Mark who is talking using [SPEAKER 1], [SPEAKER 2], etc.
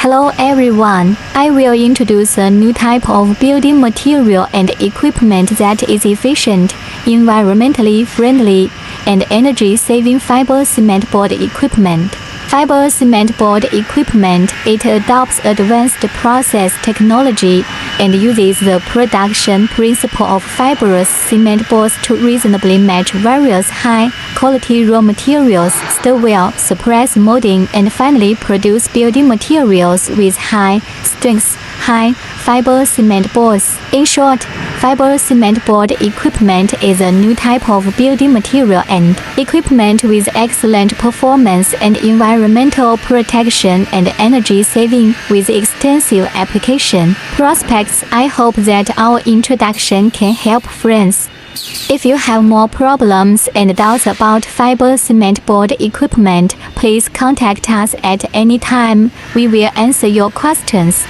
[SPEAKER 1] Hello everyone, I will introduce a new type of building material and equipment that is efficient, environmentally friendly, and energy-saving fiber cement board equipment. Fiber cement board equipment, it adopts advanced process technology and uses the production principle of fibrous cement boards to reasonably match various high-quality raw materials, store well, suppress molding, and finally produce building materials with high strength, high fiber cement boards. In short, fiber cement board equipment is a new type of building material and equipment with excellent performance and environmental protection and energy saving with extensive application prospects. I hope that our introduction can help friends. If you have more problems and doubts about fiber cement board equipment, please contact us at any time. We will answer your questions.